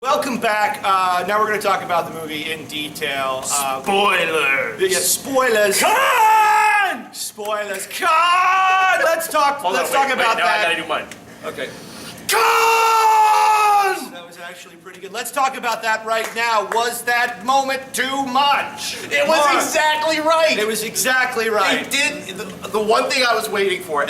Welcome back. Now we're going to talk about the movie in detail. Spoilers! Yeah, spoilers. Con! Spoilers. Con! Let's talk about now that. I gotta do mine. Okay. Con! That was actually pretty good. Let's talk about that right now. Was that moment too much? It was exactly right. It was exactly right. It did. The one thing I was waiting for, and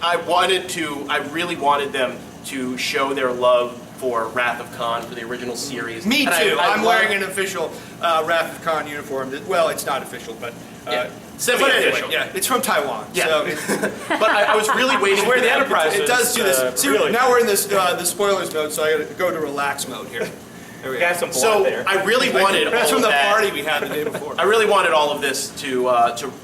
I really wanted them to show their love for Wrath of Khan for the original series. Me And too. I'm love- wearing an official Wrath of Khan uniform. Well, it's not official, but semi-official. Yeah, it's from Taiwan. Yeah. So But I was really waiting for the that. Enterprise. it does do this. See, really now we're in this the spoilers mode, so I got to go to relax mode here. There we We go. got some blood So there. I really wanted That's all from of the that. party we had the day before. I really wanted all of this to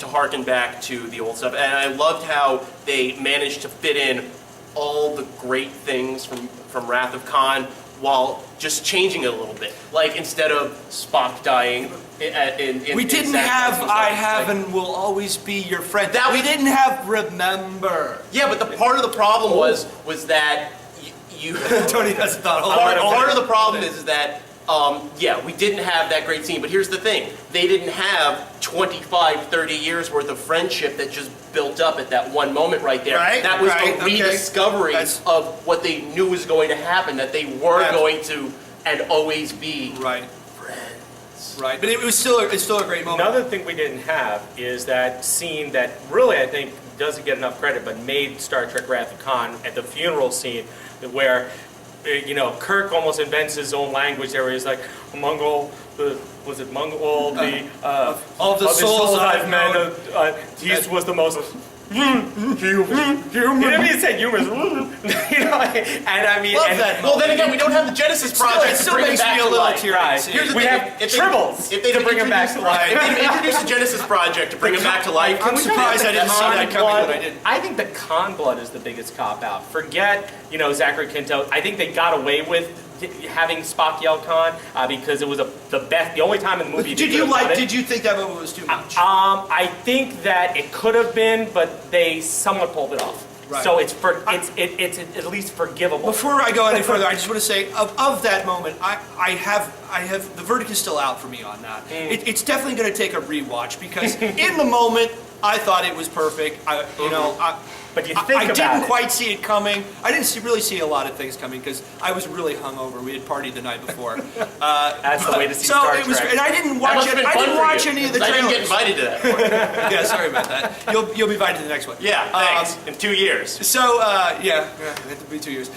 harken back to the old stuff, and I loved how they managed to fit in all the great things from Wrath of Khan while just changing it a little bit. Like instead of Spock dying, We didn't have I have and will always be your friend. That We was- didn't have remember. Yeah, but the part of the problem was that you. Tony hasn't thought all part of the problem is that. We didn't have that great scene, but here's the thing. They didn't have 25, 30 years worth of friendship that just built up at that one moment right there. Right, That was right, a okay. rediscovery That's- of what they knew was going to happen, that they were Yeah. going to and always be Right, friends. right. But it's still a great moment. Another thing we didn't have is that scene that really, I think, doesn't get enough credit, but made Star Trek Wrath of Khan at the funeral scene where, Kirk almost invents his own language there where he's like, all the souls I've met, known. he was the most human. He didn't even say humorous. And I mean, Love that Well, then again, we don't have the Genesis Project it to still bring makes it back me a to little life. teary. Right. See, Here's the We thing, have if they- tribbles if they to bring him back to life. If they introduced the Genesis Project to bring him back to life, I'm surprised I didn't see that coming, blood, but I didn't. I think the Khan blood is the biggest cop out. Forget, Zachary Quinto. I think they got away with having Spock yell Khan because it was the only time in the movie. Did you think that moment was too much? I think that it could have been, but they somewhat pulled it off. Right. So it's at least forgivable. Before I go any further, I just want to say of that moment, I have the verdict is still out for me on that. It's definitely going to take a rewatch because in the moment I thought it was perfect. But you think I about didn't it. quite see it coming. I didn't really see a lot of things coming because I was really hungover. We had partied the night before. That's the way to see so Star it was, Trek. and I didn't that watch must it. have been I fun didn't for watch you, any of the 'cause I didn't get trailers. invited to that point. Yeah, sorry about that. You'll be invited to the next one. Yeah, thanks. In 2 years. So, it'll be 2 years.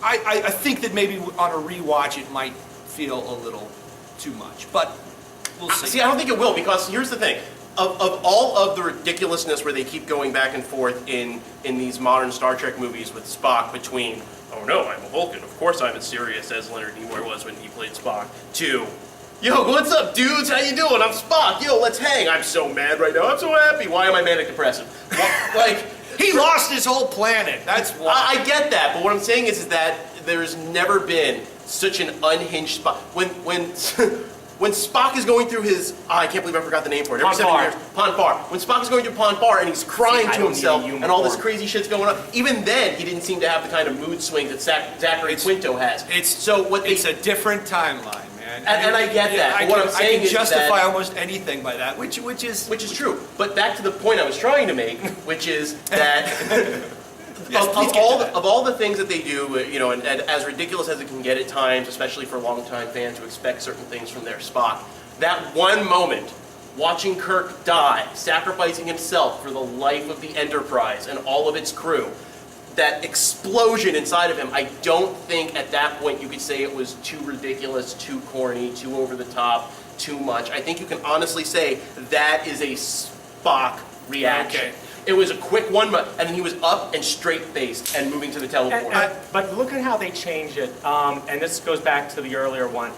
I think that maybe on a rewatch it might feel a little too much, but we'll see. See, I don't think it will because here's the thing. Of all of the ridiculousness where they keep going back and forth in these modern Star Trek movies with Spock between, oh no, I'm a Vulcan, of course I'm as serious as Leonard Nimoy was when he played Spock, to, yo, what's up dudes, how you doing, I'm Spock, yo, let's hang, I'm so mad right now, I'm so happy, why am I manic depressive? Like, He lost his whole planet. That's why. I get that, but what I'm saying is that there's never been such an unhinged Spock. When Spock is going through his, I can't believe I forgot the name for it. Every 7 years, Ponfar. When Spock is going through Ponfar and he's crying I to don't himself need a and all this uniform. crazy shit's going on, even then he didn't seem to have the kind of mood swing that Zachary Quinto has. It's a different timeline, man. And I get that, but what I'm saying I is can justify that- almost anything by that, which is true. But back to the point I was trying to make, which is that Yes, please get to that. of all the things that they do, and as ridiculous as it can get at times, especially for longtime fans who expect certain things from their Spock, that one moment, watching Kirk die, sacrificing himself for the life of the Enterprise and all of its crew, that explosion inside of him, I don't think at that point you could say it was too ridiculous, too corny, too over the top, too much. I think you can honestly say that is a Spock reaction. Okay. It was a quick one, and then he was up and straight-faced and moving to the teleporter. But look at how they change it, and this goes back to the earlier one.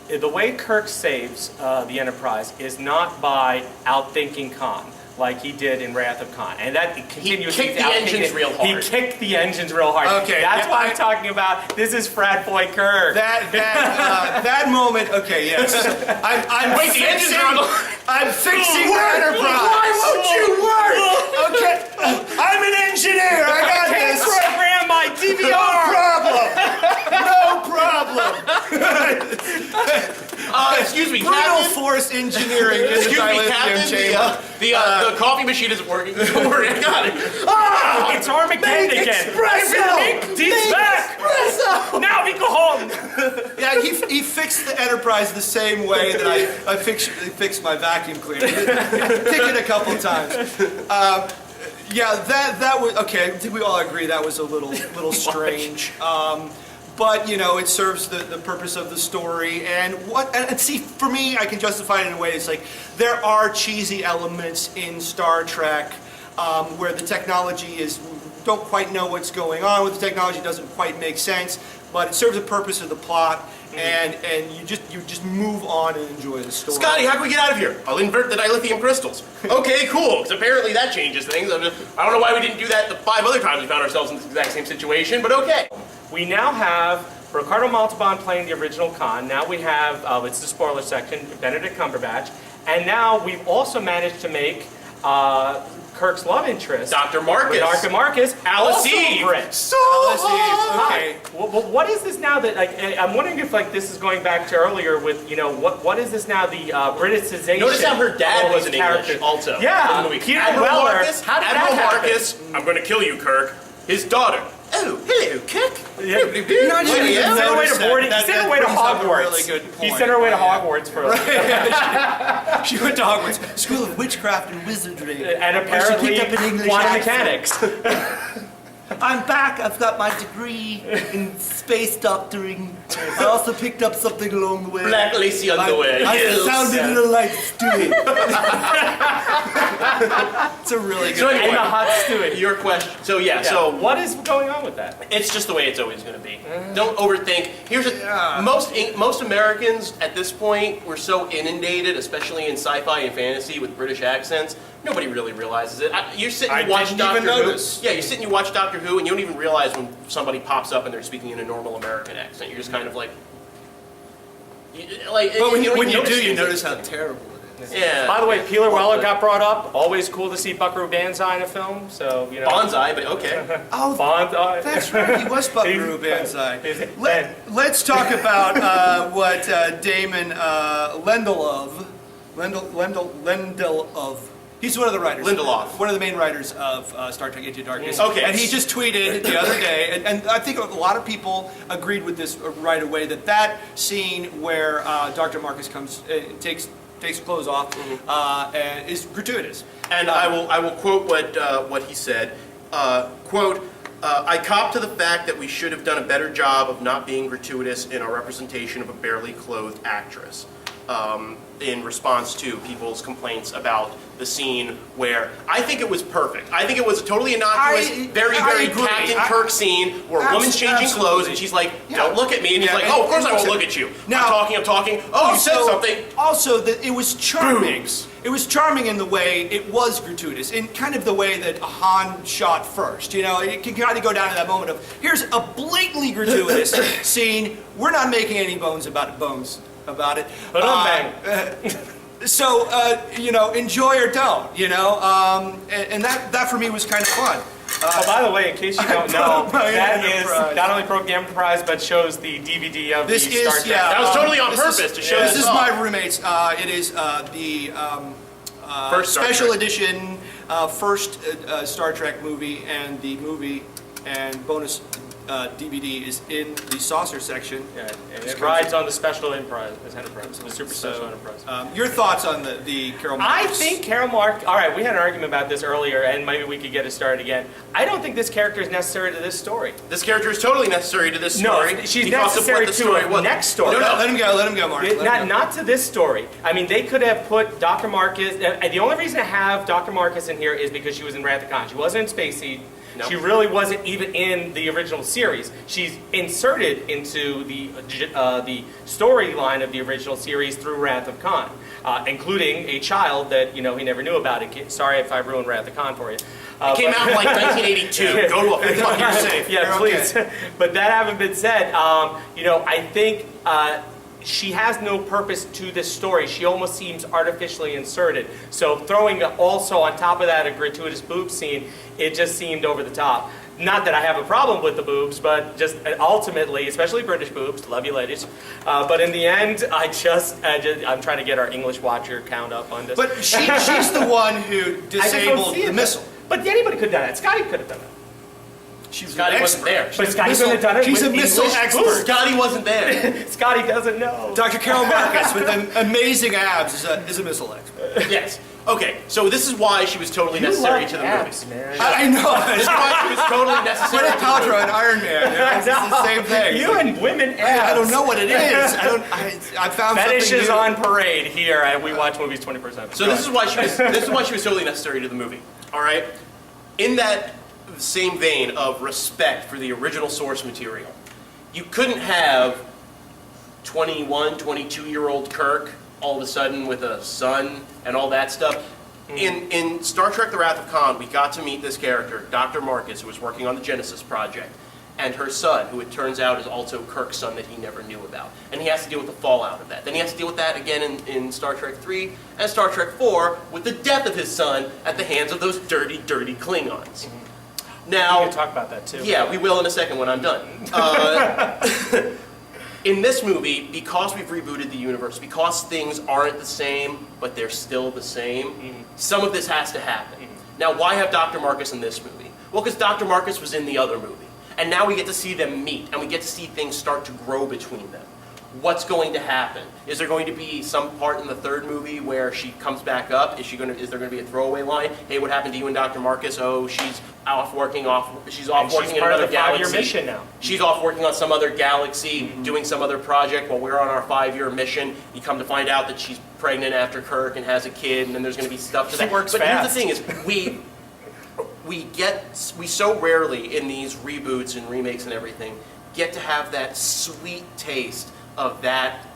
The way Kirk saves the Enterprise is not by outthinking Khan, like he did in Wrath of Khan, and that continues. He kicked the engines real hard. He kicked the engines real hard. Okay, that's yeah, why I'm talking about. This is frat boy Kirk. that moment. Okay, yes. Wait, the engines are on the... I'm fixing the Enterprise. Why won't you work? Okay, I'm an engineer. I got Can't this. program my No DVR. problem. Excuse me, Brutal Captain. force engineering in the Excuse me, dilithium Captain. chamber. The coffee machine isn't working. Don't worry, I got it. Ah! It's Armageddon Make again. espresso! Deep's back. Espresso! Now we go home. Yeah, he fixed the Enterprise the same way that I fixed my vacuum cleaner. Pick it a couple times. Yeah, that was okay. I think we all agree that was a little strange. But you know, it serves the purpose of the story, and see, for me, I can justify it in a way. It's like there are cheesy elements in Star Trek where the technology don't quite know what's going on with the technology, doesn't quite make sense, but it serves the purpose of the plot, and you just move on and enjoy the story. Scotty, how can we get out of here? I'll invert the dilithium crystals. Okay, cool, because apparently that changes things. I don't know why we didn't do that the 5 other times we found ourselves in this exact same situation, but okay. We now have Ricardo Montalban playing the original Khan. Now we have, it's the spoiler section, Benedict Cumberbatch. And now we've also managed to make Kirk's love interest, Dr. Marcus. Dr. Marcus, Alice also Eve. Brit. So Alice Eve, hot. okay. Well, what is this now that, like, I'm wondering if, like, this is going back to earlier with, you know, what is this now, the Briticization? Notice how her of dad all was these in English characters. also. Yeah, in the movie. Peter Admiral Weller. Marcus, How did that Admiral happen? Marcus, I'm going to kill you, Kirk. His daughter. Oh, hello, Kirk. Yeah. You know, I didn't He even sent her away notice to boarding. He that. sent her That away to brings up a Hogwarts. really good He point. sent her away to Yeah. Hogwarts for a little. She went to Hogwarts, School of Witchcraft and Wizardry. And Where apparently, she picked up an English quantum accent. mechanics. I'm back. I've got my degree in space doctoring. I also picked up something along the way. Black lacy underwear. I yes. sounded a little like Stewie. It's a really good So And anyway, the hot Stewie. your question. So Yeah. so What is going on with that? it's just the way it's always going to be. Don't overthink. Here's Yeah. most Americans at this point were so inundated, especially in sci-fi and fantasy, with British accents. Nobody really realizes it. You sit and you watch didn't Doctor even Who. notice. Yeah, you sit and you watch Doctor Who, and you don't even realize when somebody pops up and they're speaking in a normal American accent. You're just kind of like, But when you do, things you like notice how that. terrible it is. Yeah. By the way, Peter Weller got brought up. Always cool to see Buckaroo Banzai in a film. So, you know. Bonsai, but okay. Oh, Banzai. that's right. He was Buckaroo Banzai. He's- Let's talk about what Damon Lindelof. He's one of the writers. Lindelof. One of the main writers of Star Trek Into Darkness. Okay. And he just tweeted the other day, and I think a lot of people agreed with this right away, that scene where Dr. Marcus comes, takes clothes off, and is gratuitous. And I will quote what he said. Quote, I cop to the fact that we should have done a better job of not being gratuitous in our representation of a barely clothed actress. In response to people's complaints about the scene where I think it was perfect. I think it was a totally innocuous, very I agree. Captain Kirk scene where a woman's changing clothes and she's like, don't look at me. And he's Yeah, like, and- oh, of course I won't and- look at you. Now- I'm talking. Oh, you said something. Also, that it was charming. Boobs. It was charming in the way it was gratuitous, in kind of the way that Han shot first. You know, it can kind of go down to that moment of here's a blatantly gratuitous scene. We're not making any bones about it. But bang. So you know, enjoy or don't. You know, and that for me was kind of fun. Oh, by the way, in case you don't know, my that Enterprise. is not only broke the Enterprise, but shows the DVD of This the is Star Trek. That was totally on this purpose is- to show This this is off. my roommate's. It is the First Star special Trek. edition first Star Trek movie, and the movie and bonus DVD is in the saucer section. Yeah, and Just it comes rides in- on the special Enterprise, the Super Special Enterprise. Your thoughts on the Carol I Marcus? think Carol Mark. All right, we had an argument about this earlier, and maybe we could get it started again. I don't think this character is necessary to this story. This character is totally necessary to this No, story. she's because of necessary what the to story a was. next story. No, no. Let him go, Mark. Let him go. Not to this story. I mean, they could have put Dr. Marcus. The only reason to have Dr. Marcus in here is because she was in Wrath of Khan. She wasn't in Space Seed. No. She really wasn't even in the original series. She's inserted into the storyline of the original series through Wrath of Khan, including a child that he never knew about. It. Sorry if I ruined Wrath of Khan for you. It came out in like 1982. Go to a fucking You're safe. Yeah, You're please. okay. But that having been said, I think she has no purpose to this story. She almost seems artificially inserted. So throwing also on top of that a gratuitous boob scene, it just seemed over the top. not that I have a problem with the boobs, but just ultimately, especially British boobs, love you ladies. But in the end, I'm trying to get our English watcher count up on this. But she's the one who disabled the missile. But anybody could have done that. Scotty could have done it. Scotty wasn't there. But Scotty couldn't have done it. She's a with missile English expert. boobs. Scotty wasn't there. Scotty doesn't know. Dr. Carol Marcus with amazing abs is a missile expert. Yes. Okay, so this is why she was totally necessary to the abs, movie. man. I know. This is why she was totally necessary Gwyneth to the movie. Paltrow and Iron Man. It's the same thing. You and women abs. I don't know what it is. I found Fetishes something new. on parade here at We Watch Movies 24/7. So this is why she was totally necessary to the movie. All right, in that same vein of respect for the original source material, you couldn't have 21, 22-year-old Kirk all of a sudden with a son and all that stuff. In Star Trek: The Wrath of Khan, we got to meet this character, Dr. Marcus, who was working on the Genesis project, and her son, who it turns out is also Kirk's son that he never knew about. And he has to deal with the fallout of that. Then he has to deal with that again in Star Trek 3 and Star Trek 4 with the death of his son at the hands of those dirty, dirty Klingons. Now, we can talk about that too. yeah, we will in a second when I'm done. In this movie, because we've rebooted the universe, because things aren't the same, but they're still the same, some of this has to happen. Now, why have Dr. Marcus in this movie? Well, because Dr. Marcus was in the other movie. And now we get to see them meet, and we get to see things start to grow between them. What's going to happen? Is there going to be some part in the third movie where she comes back up? Is there going to be a throwaway line? Hey, what happened to you and Dr. Marcus? Oh, she's off working in another galaxy. 5-year mission now. She's off working on some other galaxy, doing some other project while we're on our 5-year mission. You come to find out that she's pregnant after Kirk and has a kid, and then there's going to be stuff to that. She works but fast. Here's the thing is, we so rarely in these reboots and remakes and everything get to have that sweet taste of that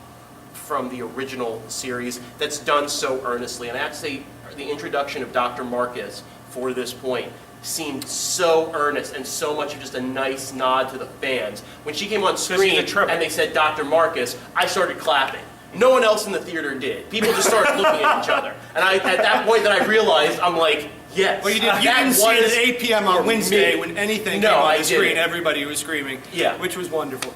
from the original series that's done so earnestly. And I have to say, the introduction of Dr. Marcus for this point seemed so earnest and so much of just a nice nod to the fans. When she came on screen and they said Dr. Marcus, I started clapping. No one else in the theater did. People just started looking at each other. And at that point that I realized, I'm like, yes. Well, you didn't see it at 8 p.m. on Wednesday when anything came on the screen. Everybody was screaming, which was wonderful.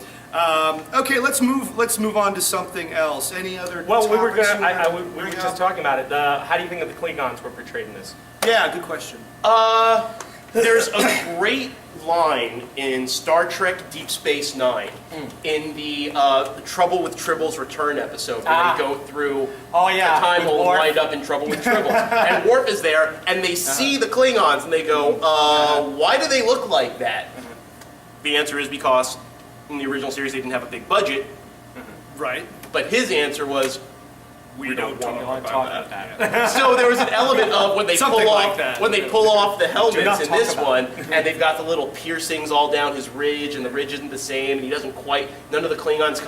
Okay, let's move on to something else. Any other? Well, we were topics we were just talking about it. How do you think that the Klingons were portrayed in this? Yeah, good question. There's a great line in Star Trek Deep Space Nine in the Trouble with Tribble's Return episode where they go through a time hole and wind up in Trouble with Tribble. And Worf is there, and they see the Klingons, and they go, why do they look like that? The answer is because in the original series they didn't have a big budget. Right. But his answer was, we don't want to talk about that. So there was an element of when they Something pull like off that. when they pull off the helmets in talk this about one, and they've got the little piercings all down his ridge, and the ridge isn't the same, and he doesn't quite. None of the Klingons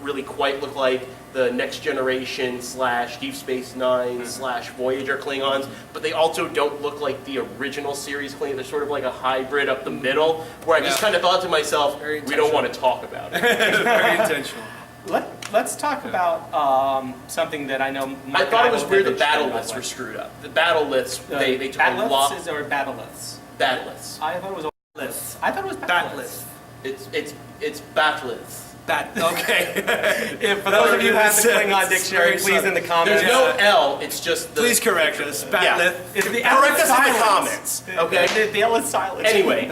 really quite look like the Next Generation / Deep Space Nine / Voyager Klingons, but they also don't look like the original series Klingons. They're sort of like a hybrid up the middle, where I just kind of thought to myself, we don't want to talk about it. Very intentional. Let's talk about something that I know. I thought it was weird the battle liths were screwed up. The battle liths, they took a lot. Battliths or battliths? Battliths. I thought it was Liths. I thought it was battliths. It's battliths. Okay. For those of you who have the Klingon dictionary, please in the comments. There's no L. It's just the. Please correct us. Yeah. It's the Correct us in the silence. comments. Okay. The L is silent. Anyway,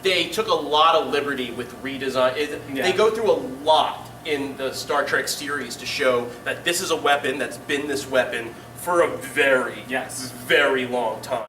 they took a lot of liberty with redesign. They go through a lot in the Star Trek series to show that this is a weapon that's been this weapon for a very long time.